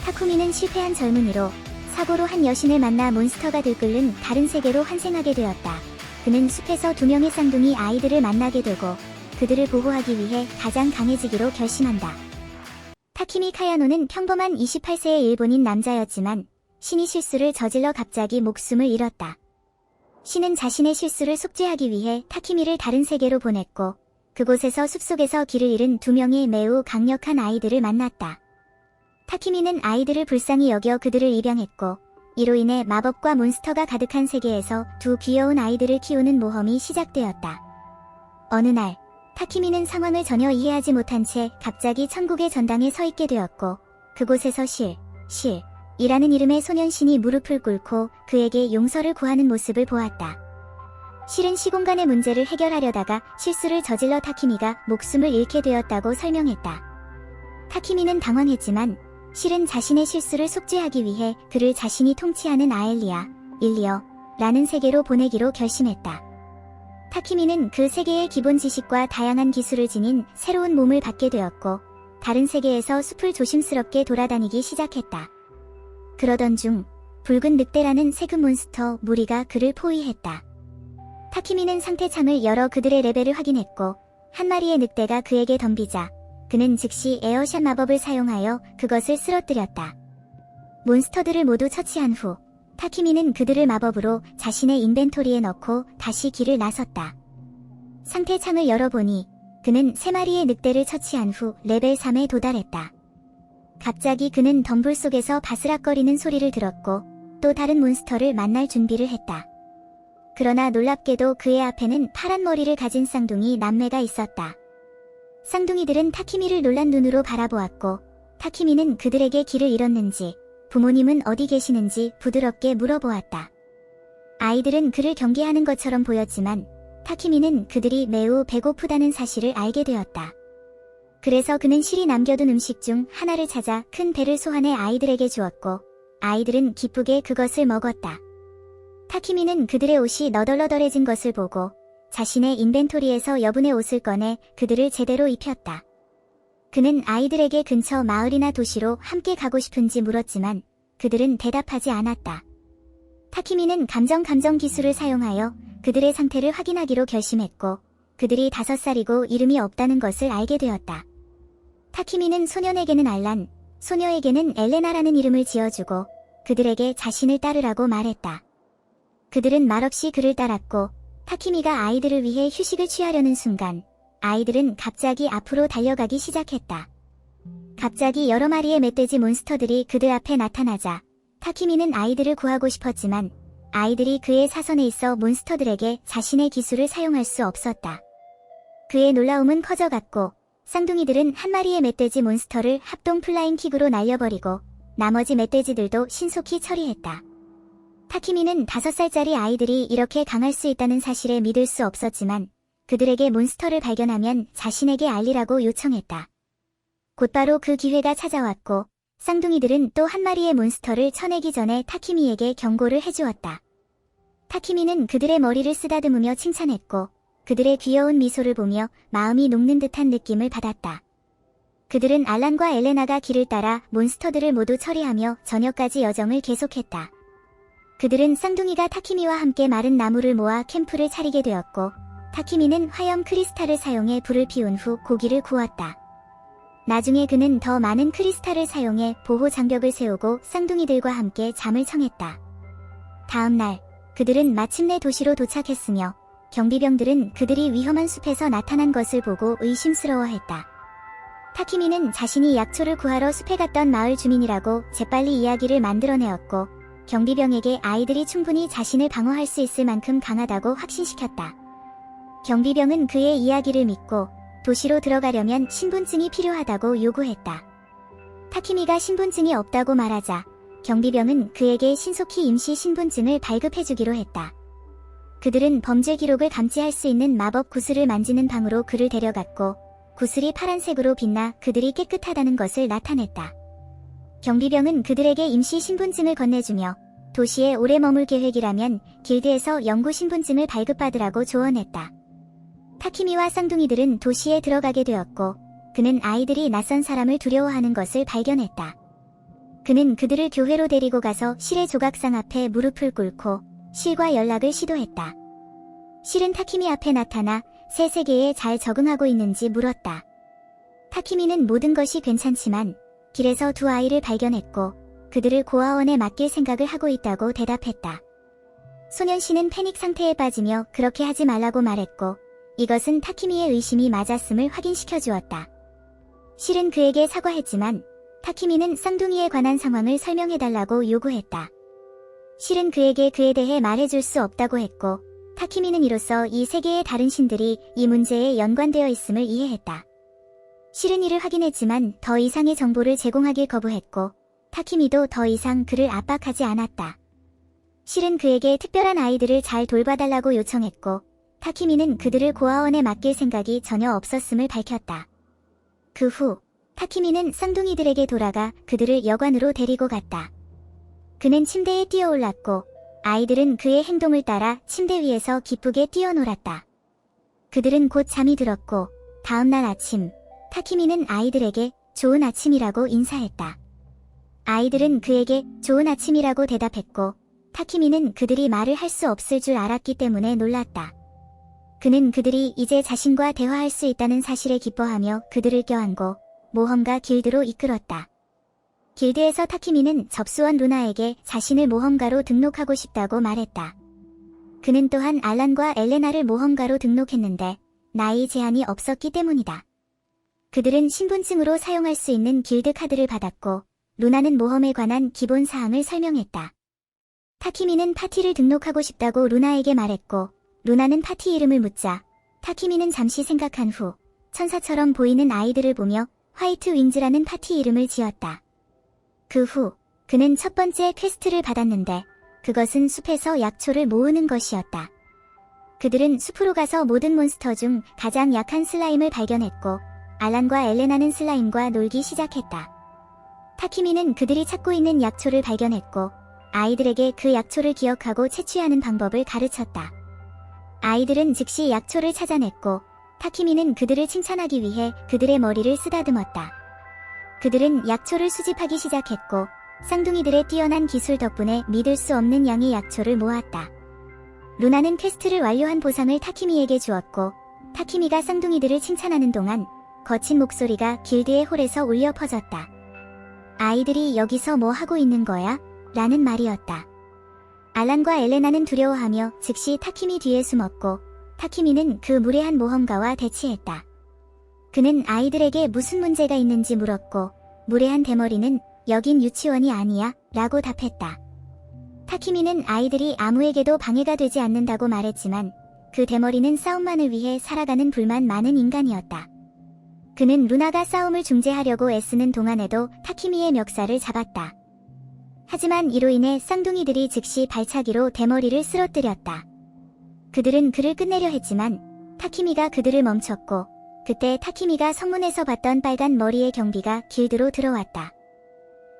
타쿠미는 실패한 젊은이로 사고로 한 여신을 만나 몬스터가 들끓는 다른 세계로 환생하게 되었다. 그는 숲에서 두 명의 쌍둥이 아이들을 만나게 되고 그들을 보호하기 위해 가장 강해지기로 결심한다. 타키미 카야노는 평범한 28세의 일본인 남자였지만 신이 실수를 저질러 갑자기 목숨을 잃었다. 신은 자신의 실수를 속죄하기 위해 타키미를 다른 세계로 보냈고 그곳에서 숲속에서 길을 잃은 두 명의 매우 강력한 아이들을 만났다. 타키미는 아이들을 불쌍히 여겨 그들을 입양했고 이로 인해 마법과 몬스터가 가득한 세계에서 두 귀여운 아이들을 키우는 모험이 시작되었다. 어느 날 타키미는 상황을 전혀 이해하지 못한 채 갑자기 천국의 전당에 서 있게 되었고 그곳에서 이라는 이름의 소년신이 무릎을 꿇고 그에게 용서를 구하는 모습을 보았다. 실은 시공간의 문제를 해결하려다가 실수를 저질러 타키미가 목숨을 잃게 되었다고 설명했다. 타키미는 당황했지만 실은 자신의 실수를 속죄하기 위해 그를 자신이 통치하는 일리어라는 세계로 보내기로 결심했다. 타키미는 그 세계의 기본 지식과 다양한 기술을 지닌 새로운 몸을 받게 되었고 다른 세계에서 숲을 조심스럽게 돌아다니기 시작했다. 그러던 중 붉은 늑대라는 세금 몬스터 무리가 그를 포위했다. 타키미는 상태창을 열어 그들의 레벨을 확인했고 한 마리의 늑대가 그에게 덤비자 그는 즉시 에어샷 마법을 사용하여 그것을 쓰러뜨렸다. 몬스터들을 모두 처치한 후 타키미는 그들을 마법으로 자신의 인벤토리에 넣고 다시 길을 나섰다. 상태창을 열어보니 그는 3마리의 늑대를 처치한 후 레벨 3에 도달했다. 갑자기 그는 덤불 속에서 바스락거리는 소리를 들었고 또 다른 몬스터를 만날 준비를 했다. 그러나 놀랍게도 그의 앞에는 파란 머리를 가진 쌍둥이 남매가 있었다. 쌍둥이들은 타키미를 놀란 눈으로 바라보았고 타키미는 그들에게 길을 잃었는지 부모님은 어디 계시는지 부드럽게 물어보았다. 아이들은 그를 경계하는 것처럼 보였지만 타키미는 그들이 매우 배고프다는 사실을 알게 되었다. 그래서 그는 실이 남겨둔 음식 중 하나를 찾아 큰 배를 소환해 아이들에게 주었고 아이들은 기쁘게 그것을 먹었다. 타키미는 그들의 옷이 너덜너덜해진 것을 보고 자신의 인벤토리에서 여분의 옷을 꺼내 그들을 제대로 입혔다. 그는 아이들에게 근처 마을이나 도시로 함께 가고 싶은지 물었지만 그들은 대답하지 않았다. 타키미는 감정 기술을 사용하여 그들의 상태를 확인하기로 결심했고 그들이 5살이고 이름이 없다는 것을 알게 되었다. 타키미는 소년에게는 알란, 소녀에게는 엘레나라는 이름을 지어주고 그들에게 자신을 따르라고 말했다. 그들은 말없이 그를 따랐고 타키미가 아이들을 위해 휴식을 취하려는 순간 아이들은 갑자기 앞으로 달려가기 시작했다. 갑자기 여러 마리의 멧돼지 몬스터들이 그들 앞에 나타나자 타키미는 아이들을 구하고 싶었지만 아이들이 그의 사선에 있어 몬스터들에게 자신의 기술을 사용할 수 없었다. 그의 놀라움은 커져갔고 쌍둥이들은 한 마리의 멧돼지 몬스터를 합동 플라잉 킥으로 날려버리고 나머지 멧돼지들도 신속히 처리했다. 타키미는 5살짜리 아이들이 이렇게 강할 수 있다는 사실에 믿을 수 없었지만 그들에게 몬스터를 발견하면 자신에게 알리라고 요청했다. 곧바로 그 기회가 찾아왔고 쌍둥이들은 또 한 마리의 몬스터를 쳐내기 전에 타키미에게 경고를 해주었다. 타키미는 그들의 머리를 쓰다듬으며 칭찬했고 그들의 귀여운 미소를 보며 마음이 녹는 듯한 느낌을 받았다. 그들은 알란과 엘레나가 길을 따라 몬스터들을 모두 처리하며 저녁까지 여정을 계속했다. 그들은 쌍둥이가 타키미와 함께 마른 나무를 모아 캠프를 차리게 되었고 타키미는 화염 크리스탈을 사용해 불을 피운 후 고기를 구웠다. 나중에 그는 더 많은 크리스탈을 사용해 보호 장벽을 세우고 쌍둥이들과 함께 잠을 청했다. 다음 날 그들은 마침내 도시로 도착했으며 경비병들은 그들이 위험한 숲에서 나타난 것을 보고 의심스러워했다. 타키미는 자신이 약초를 구하러 숲에 갔던 마을 주민이라고 재빨리 이야기를 만들어내었고 경비병에게 아이들이 충분히 자신을 방어할 수 있을 만큼 강하다고 확신시켰다. 경비병은 그의 이야기를 믿고 도시로 들어가려면 신분증이 필요하다고 요구했다. 타키미가 신분증이 없다고 말하자 경비병은 그에게 신속히 임시 신분증을 발급해주기로 했다. 그들은 범죄 기록을 감지할 수 있는 마법 구슬을 만지는 방으로 그를 데려갔고 구슬이 파란색으로 빛나 그들이 깨끗하다는 것을 나타냈다. 경비병은 그들에게 임시 신분증을 건네주며 도시에 오래 머물 계획이라면 길드에서 영구 신분증을 발급받으라고 조언했다. 타키미와 쌍둥이들은 도시에 들어가게 되었고 그는 아이들이 낯선 사람을 두려워하는 것을 발견했다. 그는 그들을 교회로 데리고 가서 실의 조각상 앞에 무릎을 꿇고 실과 연락을 시도했다. 실은 타키미 앞에 나타나 새 세계에 잘 적응하고 있는지 물었다. 타키미는 모든 것이 괜찮지만 길에서 두 아이를 발견했고 그들을 고아원에 맡길 생각을 하고 있다고 대답했다. 소년씨는 패닉 상태에 빠지며 그렇게 하지 말라고 말했고 이것은 타키미의 의심이 맞았음을 확인시켜 주었다. 실은 그에게 사과했지만 타키미는 쌍둥이에 관한 상황을 설명해달라고 요구했다. 실은 그에게 그에 대해 말해줄 수 없다고 했고 타키미는 이로써 이 세계의 다른 신들이 이 문제에 연관되어 있음을 이해했다. 실은 이를 확인했지만 더 이상의 정보를 제공하길 거부했고 타키미도 더 이상 그를 압박하지 않았다. 실은 그에게 특별한 아이들을 잘 돌봐달라고 요청했고 타키미는 그들을 고아원에 맡길 생각이 전혀 없었음을 밝혔다. 그 후 타키미는 쌍둥이들에게 돌아가 그들을 여관으로 데리고 갔다. 그는 침대에 뛰어올랐고 아이들은 그의 행동을 따라 침대 위에서 기쁘게 뛰어놀았다. 그들은 곧 잠이 들었고 다음날 아침 타키미는 아이들에게 좋은 아침이라고 인사했다. 아이들은 그에게 좋은 아침이라고 대답했고 타키미는 그들이 말을 할 수 없을 줄 알았기 때문에 놀랐다. 그는 그들이 이제 자신과 대화할 수 있다는 사실에 기뻐하며 그들을 껴안고 모험가 길드로 이끌었다. 길드에서 타키미는 접수원 루나에게 자신을 모험가로 등록하고 싶다고 말했다. 그는 또한 알란과 엘레나를 모험가로 등록했는데 나이 제한이 없었기 때문이다. 그들은 신분증으로 사용할 수 있는 길드 카드를 받았고 루나는 모험에 관한 기본 사항을 설명했다. 타키미는 파티를 등록하고 싶다고 루나에게 말했고 루나는 파티 이름을 묻자 타키미는 잠시 생각한 후 천사처럼 보이는 아이들을 보며 화이트 윙즈라는 파티 이름을 지었다. 그 후 그는 첫 번째 퀘스트를 받았는데 그것은 숲에서 약초를 모으는 것이었다. 그들은 숲으로 가서 모든 몬스터 중 가장 약한 슬라임을 발견했고 알란과 엘레나는 슬라임과 놀기 시작했다. 타키미는 그들이 찾고 있는 약초를 발견했고 아이들에게 그 약초를 기억하고 채취하는 방법을 가르쳤다. 아이들은 즉시 약초를 찾아냈고 타키미는 그들을 칭찬하기 위해 그들의 머리를 쓰다듬었다. 그들은 약초를 수집하기 시작했고 쌍둥이들의 뛰어난 기술 덕분에 믿을 수 없는 양의 약초를 모았다. 루나는 퀘스트를 완료한 보상을 타키미에게 주었고 타키미가 쌍둥이들을 칭찬하는 동안 거친 목소리가 길드의 홀에서 울려 퍼졌다. 아이들이 여기서 뭐 하고 있는 거야? 라는 말이었다. 알란과 엘레나는 두려워하며 즉시 타키미 뒤에 숨었고 타키미는 그 무례한 모험가와 대치했다. 그는 아이들에게 무슨 문제가 있는지 물었고 무례한 대머리는 여긴 유치원이 아니야 라고 답했다. 타키미는 아이들이 아무에게도 방해가 되지 않는다고 말했지만 그 대머리는 싸움만을 위해 살아가는 불만 많은 인간이었다. 그는 루나가 싸움을 중재하려고 애쓰는 동안에도 타키미의 멱살을 잡았다. 하지만 이로 인해 쌍둥이들이 즉시 발차기로 대머리를 쓰러뜨렸다. 그들은 그를 끝내려 했지만 타키미가 그들을 멈췄고 그때 타키미가 성문에서 봤던 빨간 머리의 경비가 길드로 들어왔다.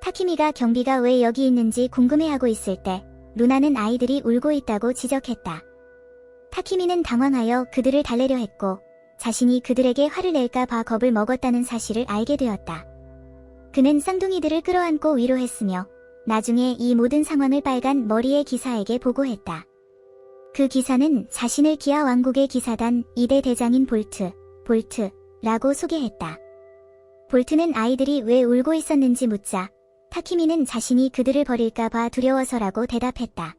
타키미가 경비가 왜 여기 있는지 궁금해하고 있을 때 루나는 아이들이 울고 있다고 지적했다. 타키미는 당황하여 그들을 달래려 했고 자신이 그들에게 화를 낼까 봐 겁을 먹었다는 사실을 알게 되었다. 그는 쌍둥이들을 끌어안고 위로했으며 나중에 이 모든 상황을 빨간 머리의 기사에게 보고했다. 그 기사는 자신을 기아 왕국의 기사단 2대 대장인 볼트라고 소개했다. 볼트는 아이들이 왜 울고 있었는지 묻자 타키미는 자신이 그들을 버릴까 봐 두려워서라고 대답했다.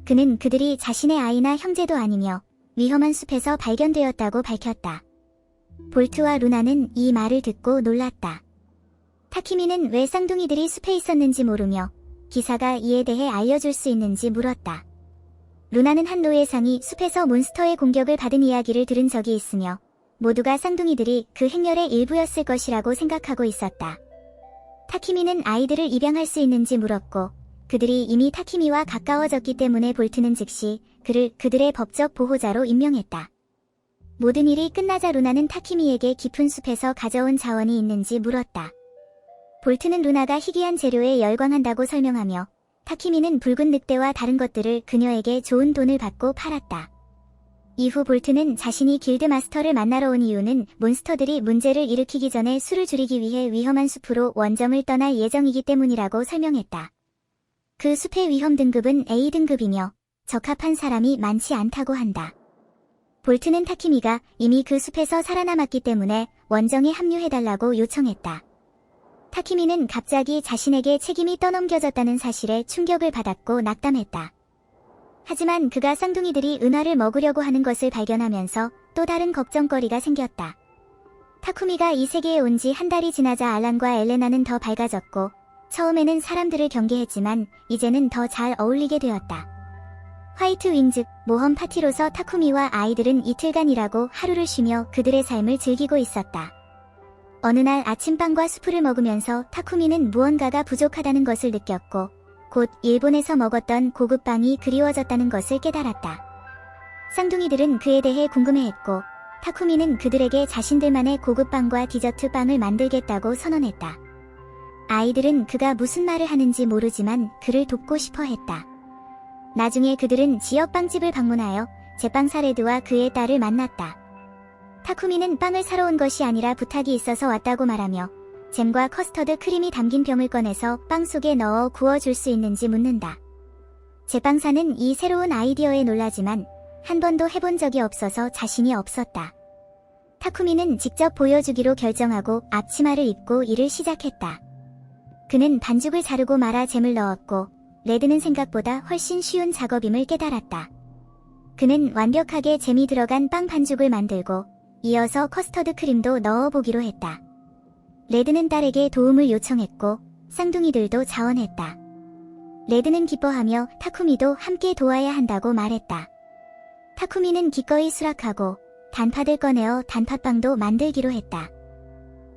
그는 그들이 자신의 아이나 형제도 아니며 위험한 숲에서 발견되었다고 밝혔다. 볼트와 루나는 이 말을 듣고 놀랐다. 타키미는 왜 쌍둥이들이 숲에 있었는지 모르며 기사가 이에 대해 알려줄 수 있는지 물었다. 루나는 한 노예상이 숲에서 몬스터의 공격을 받은 이야기를 들은 적이 있으며 모두가 쌍둥이들이 그 행렬의 일부였을 것이라고 생각하고 있었다. 타키미는 아이들을 입양할 수 있는지 물었고 그들이 이미 타키미와 가까워졌기 때문에 볼트는 즉시 그를 그들의 법적 보호자로 임명했다. 모든 일이 끝나자 루나는 타키미에게 깊은 숲에서 가져온 자원이 있는지 물었다. 볼트는 루나가 희귀한 재료에 열광한다고 설명하며 타키미는 붉은 늑대와 다른 것들을 그녀에게 좋은 돈을 받고 팔았다. 이후 볼트는 자신이 길드 마스터를 만나러 온 이유는 몬스터들이 문제를 일으키기 전에 수를 줄이기 위해 위험한 숲으로 원점을 떠날 예정이기 때문이라고 설명했다. 그 숲의 위험 등급은 A등급이며 적합한 사람이 많지 않다고 한다. 볼트는 타키미가 이미 그 숲에서 살아남았기 때문에 원정에 합류해달라고 요청했다. 타키미는 갑자기 자신에게 책임이 떠넘겨졌다는 사실에 충격을 받았고 낙담했다. 하지만 그가 쌍둥이들이 은화를 먹으려고 하는 것을 발견하면서 또 다른 걱정거리가 생겼다. 타쿠미가 이 세계에 온 지 한 달이 지나자 알란과 엘레나는 더 밝아졌고 처음에는 사람들을 경계했지만 이제는 더 잘 어울리게 되었다. 화이트 윙즈 모험 파티로서 타쿠미와 아이들은 이틀간 일하고 하루를 쉬며 그들의 삶을 즐기고 있었다. 어느 날 아침빵과 수프를 먹으면서 타쿠미는 무언가가 부족하다는 것을 느꼈고 곧 일본에서 먹었던 고급빵이 그리워졌다는 것을 깨달았다. 쌍둥이들은 그에 대해 궁금해했고 타쿠미는 그들에게 자신들만의 고급빵과 디저트 빵을 만들겠다고 선언했다. 아이들은 그가 무슨 말을 하는지 모르지만 그를 돕고 싶어 했다. 나중에 그들은 지역 빵집을 방문하여 제빵사 레드와 그의 딸을 만났다. 타쿠미는 빵을 사러 온 것이 아니라 부탁이 있어서 왔다고 말하며 잼과 커스터드 크림이 담긴 병을 꺼내서 빵 속에 넣어 구워줄 수 있는지 묻는다. 제빵사는 이 새로운 아이디어에 놀라지만 한 번도 해본 적이 없어서 자신이 없었다. 타쿠미는 직접 보여주기로 결정하고 앞치마를 입고 일을 시작했다. 그는 반죽을 자르고 말아 잼을 넣었고 레드는 생각보다 훨씬 쉬운 작업임을 깨달았다. 그는 완벽하게 잼이 들어간 빵 반죽을 만들고 이어서 커스터드 크림도 넣어보기로 했다. 레드는 딸에게 도움을 요청했고 쌍둥이들도 자원했다. 레드는 기뻐하며 타쿠미도 함께 도와야 한다고 말했다. 타쿠미는 기꺼이 수락하고 단팥을 꺼내어 단팥빵도 만들기로 했다.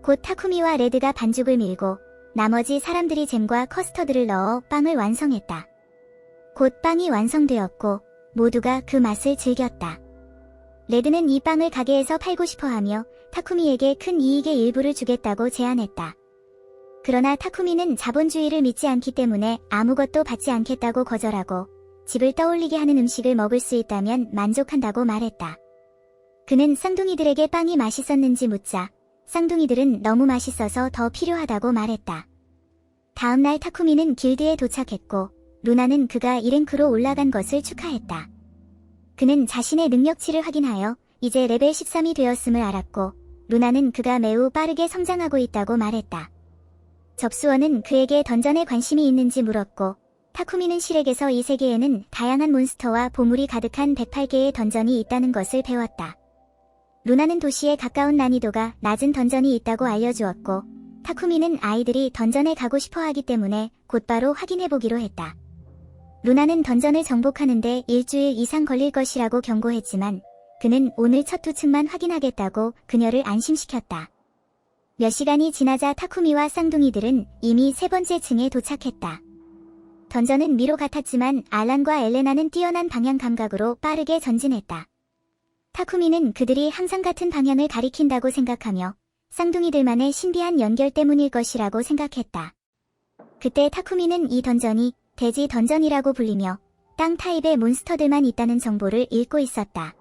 곧 타쿠미와 레드가 반죽을 밀고 나머지 사람들이 잼과 커스터드를 넣어 빵을 완성했다. 곧 빵이 완성되었고 모두가 그 맛을 즐겼다. 레드는 이 빵을 가게에서 팔고 싶어하며 타쿠미에게 큰 이익의 일부를 주겠다고 제안했다. 그러나 타쿠미는 자본주의를 믿지 않기 때문에 아무것도 받지 않겠다고 거절하고 집을 떠올리게 하는 음식을 먹을 수 있다면 만족한다고 말했다. 그는 쌍둥이들에게 빵이 맛있었는지 묻자 쌍둥이들은 너무 맛있어서 더 필요하다고 말했다. 다음날 타쿠미는 길드에 도착했고 루나는 그가 2랭크로 올라간 것을 축하했다. 그는 자신의 능력치를 확인하여 이제 레벨 13이 되었음을 알았고 루나는 그가 매우 빠르게 성장하고 있다고 말했다. 접수원은 그에게 던전에 관심이 있는지 물었고 타쿠미는 실에게서 이 세계에는 다양한 몬스터와 보물이 가득한 108개의 던전이 있다는 것을 배웠다. 루나는 도시에 가까운 난이도가 낮은 던전이 있다고 알려주었고 타쿠미는 아이들이 던전에 가고 싶어하기 때문에 곧바로 확인해보기로 했다. 루나는 던전을 정복하는데 일주일 이상 걸릴 것이라고 경고했지만 그는 오늘 첫 2층만 확인하겠다고 그녀를 안심시켰다. 몇 시간이 지나자 타쿠미와 쌍둥이들은 이미 3번째 층에 도착했다. 던전은 미로 같았지만 알란과 엘레나는 뛰어난 방향 감각으로 빠르게 전진했다. 타쿠미는 그들이 항상 같은 방향을 가리킨다고 생각하며 쌍둥이들만의 신비한 연결 때문일 것이라고 생각했다. 그때 타쿠미는 이 던전이 대지 던전이라고 불리며 땅 타입의 몬스터들만 있다는 정보를 읽고 있었다.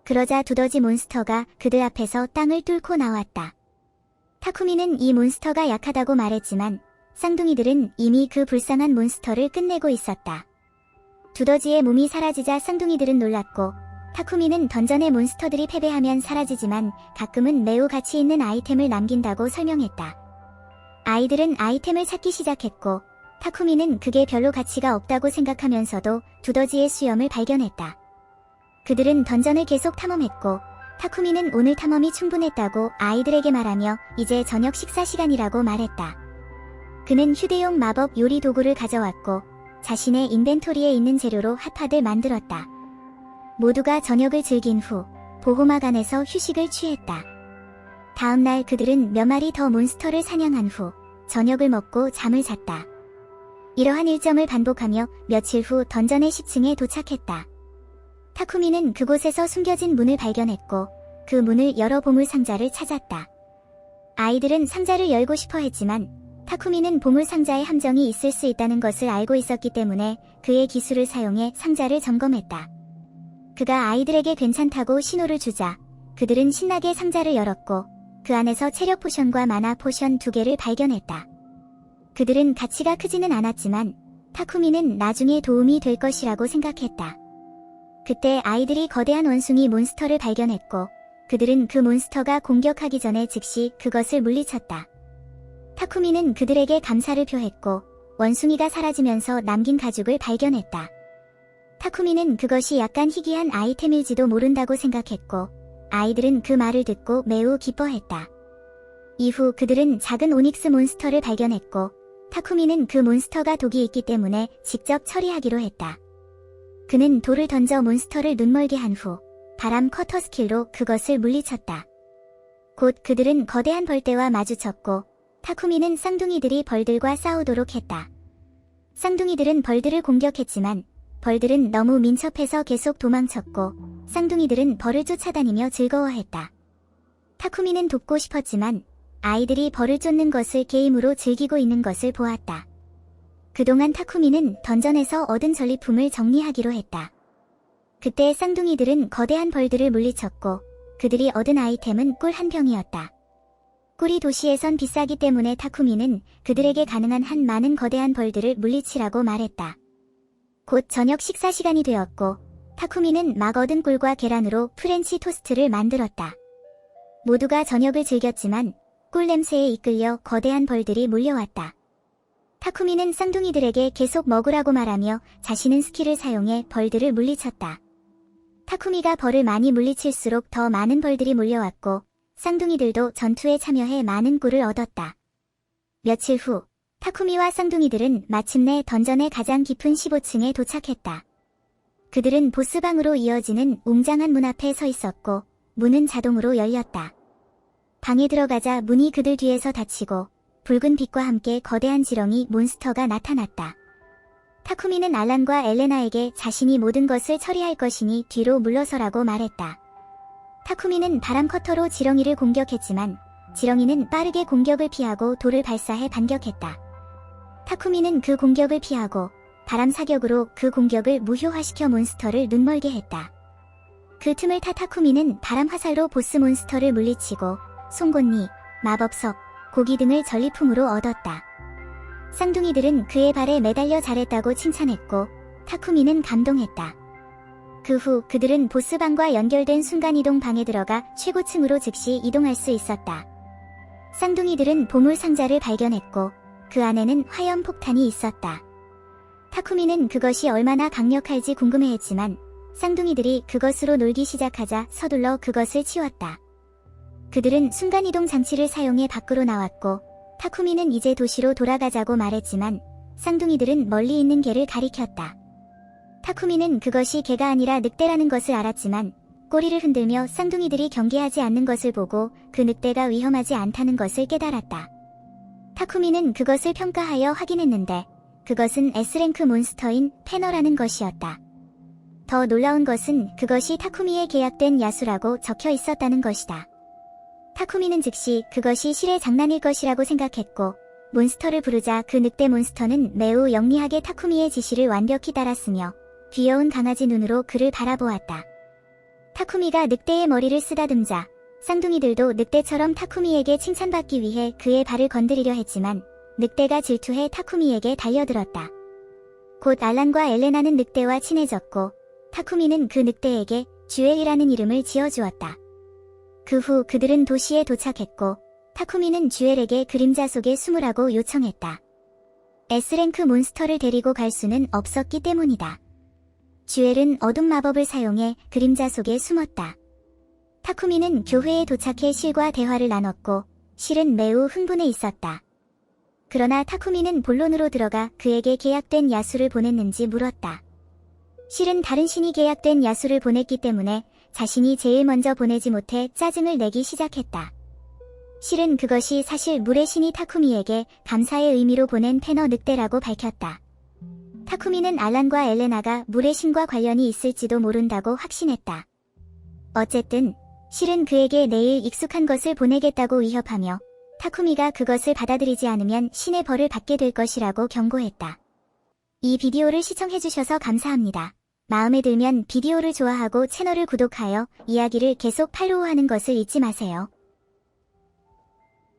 그러자 두더지 몬스터가 그들 앞에서 땅을 뚫고 나왔다. 타쿠미는 이 몬스터가 약하다고 말했지만 쌍둥이들은 이미 그 불쌍한 몬스터를 끝내고 있었다. 두더지의 몸이 사라지자 쌍둥이들은 놀랐고 타쿠미는 던전의 몬스터들이 패배하면 사라지지만 가끔은 매우 가치 있는 아이템을 남긴다고 설명했다. 아이들은 아이템을 찾기 시작했고 타쿠미는 그게 별로 가치가 없다고 생각하면서도 두더지의 수염을 발견했다. 그들은 던전을 계속 탐험했고 타쿠미는 오늘 탐험이 충분했다고 아이들에게 말하며 이제 저녁 식사 시간이라고 말했다. 그는 휴대용 마법 요리 도구를 가져왔고 자신의 인벤토리에 있는 재료로 핫팟을 만들었다. 모두가 저녁을 즐긴 후 보호막 안에서 휴식을 취했다. 다음날 그들은 몇 마리 더 몬스터를 사냥한 후 저녁을 먹고 잠을 잤다. 이러한 일정을 반복하며 며칠 후 던전의 10층에 도착했다. 타쿠미는 그곳에서 숨겨진 문을 발견했고 그 문을 열어 보물 상자를 찾았다. 아이들은 상자를 열고 싶어 했지만 타쿠미는 보물 상자에 함정이 있을 수 있다는 것을 알고 있었기 때문에 그의 기술을 사용해 상자를 점검했다. 그가 아이들에게 괜찮다고 신호를 주자 그들은 신나게 상자를 열었고 그 안에서 체력 포션과 마나 포션 2개를 발견했다. 그들은 가치가 크지는 않았지만 타쿠미는 나중에 도움이 될 것이라고 생각했다. 그때 아이들이 거대한 원숭이 몬스터를 발견했고 그들은 그 몬스터가 공격하기 전에 즉시 그것을 물리쳤다. 타쿠미는 그들에게 감사를 표했고 원숭이가 사라지면서 남긴 가죽을 발견했다. 타쿠미는 그것이 약간 희귀한 아이템일지도 모른다고 생각했고 아이들은 그 말을 듣고 매우 기뻐했다. 이후 그들은 작은 오닉스 몬스터를 발견했고 타쿠미는 그 몬스터가 독이 있기 때문에 직접 처리하기로 했다. 그는 돌을 던져 몬스터를 눈멀게 한 후 바람 커터 스킬로 그것을 물리쳤다. 곧 그들은 거대한 벌떼와 마주쳤고 타쿠미는 쌍둥이들이 벌들과 싸우도록 했다. 쌍둥이들은 벌들을 공격했지만 벌들은 너무 민첩해서 계속 도망쳤고 쌍둥이들은 벌을 쫓아다니며 즐거워했다. 타쿠미는 돕고 싶었지만 아이들이 벌을 쫓는 것을 게임으로 즐기고 있는 것을 보았다. 그동안 타쿠미는 던전에서 얻은 전리품을 정리하기로 했다. 그때 쌍둥이들은 거대한 벌들을 물리쳤고 그들이 얻은 아이템은 꿀 한 병이었다. 꿀이 도시에선 비싸기 때문에 타쿠미는 그들에게 가능한 한 많은 거대한 벌들을 물리치라고 말했다. 곧 저녁 식사 시간이 되었고 타쿠미는 막 얻은 꿀과 계란으로 프렌치 토스트를 만들었다. 모두가 저녁을 즐겼지만 꿀 냄새에 이끌려 거대한 벌들이 몰려왔다. 타쿠미는 쌍둥이들에게 계속 먹으라고 말하며 자신은 스킬을 사용해 벌들을 물리쳤다. 타쿠미가 벌을 많이 물리칠수록 더 많은 벌들이 몰려왔고 쌍둥이들도 전투에 참여해 많은 꿀을 얻었다. 며칠 후 타쿠미와 쌍둥이들은 마침내 던전의 가장 깊은 15층에 도착했다. 그들은 보스방으로 이어지는 웅장한 문 앞에 서 있었고 문은 자동으로 열렸다. 방에 들어가자 문이 그들 뒤에서 닫히고 붉은 빛과 함께 거대한 지렁이 몬스터가 나타났다. 타쿠미는 알란과 엘레나에게 자신이 모든 것을 처리할 것이니 뒤로 물러서라고 말했다. 타쿠미는 바람 커터로 지렁이를 공격했지만 지렁이는 빠르게 공격을 피하고 돌을 발사해 반격했다. 타쿠미는 그 공격을 피하고 바람 사격으로 그 공격을 무효화시켜 몬스터를 눈멀게 했다. 그 틈을 타 타쿠미는 바람 화살로 보스 몬스터를 물리치고 송곳니, 마법석, 고기 등을 전리품으로 얻었다. 쌍둥이들은 그의 발에 매달려 잘했다고 칭찬했고 타쿠미는 감동했다. 그 후 그들은 보스방과 연결된 순간이동 방에 들어가 최고층으로 즉시 이동할 수 있었다. 쌍둥이들은 보물 상자를 발견했고 그 안에는 화염 폭탄이 있었다. 타쿠미는 그것이 얼마나 강력할지 궁금해했지만 쌍둥이들이 그것으로 놀기 시작하자 서둘러 그것을 치웠다. 그들은 순간이동 장치를 사용해 밖으로 나왔고 타쿠미는 이제 도시로 돌아가자고 말했지만 쌍둥이들은 멀리 있는 개를 가리켰다. 타쿠미는 그것이 개가 아니라 늑대라는 것을 알았지만 꼬리를 흔들며 쌍둥이들이 경계하지 않는 것을 보고 그 늑대가 위험하지 않다는 것을 깨달았다. 타쿠미는 그것을 평가하여 확인했는데 그것은 S랭크 몬스터인 페너라는 것이었다. 더 놀라운 것은 그것이 타쿠미에 계약된 야수라고 적혀 있었다는 것이다. 타쿠미는 즉시 그것이 실의 장난일 것이라고 생각했고 몬스터를 부르자 그 늑대 몬스터는 매우 영리하게 타쿠미의 지시를 완벽히 따랐으며 귀여운 강아지 눈으로 그를 바라보았다. 타쿠미가 늑대의 머리를 쓰다듬자 쌍둥이들도 늑대처럼 타쿠미에게 칭찬받기 위해 그의 발을 건드리려 했지만 늑대가 질투해 타쿠미에게 달려들었다. 곧 알란과 엘레나는 늑대와 친해졌고 타쿠미는 그 늑대에게 듀엘이라는 이름을 지어주었다. 그 후 그들은 도시에 도착했고 타쿠미는 듀엘에게 그림자 속에 숨으라고 요청했다. S랭크 몬스터를 데리고 갈 수는 없었기 때문이다. 듀엘은 어둠 마법을 사용해 그림자 속에 숨었다. 타쿠미는 교회에 도착해 실과 대화를 나눴고 실은 매우 흥분해 있었다. 그러나 타쿠미는 본론으로 들어가 그에게 계약된 야수를 보냈는지 물었다. 실은 다른 신이 계약된 야수를 보냈기 때문에 자신이 제일 먼저 보내지 못해 짜증을 내기 시작했다. 실은 그것이 사실 물의 신이 타쿠미에게 감사의 의미로 보낸 페너 늑대라고 밝혔다. 타쿠미는 알란과 엘레나가 물의 신과 관련이 있을지도 모른다고 확신했다. 어쨌든 실은 그에게 내일 익숙한 것을 보내겠다고 위협하며 타쿠미가 그것을 받아들이지 않으면 신의 벌을 받게 될 것이라고 경고했다. 이 비디오를 시청해주셔서 감사합니다. 마음에 들면 비디오를 좋아하고 채널을 구독하여 이야기를 계속 팔로우하는 것을 잊지 마세요.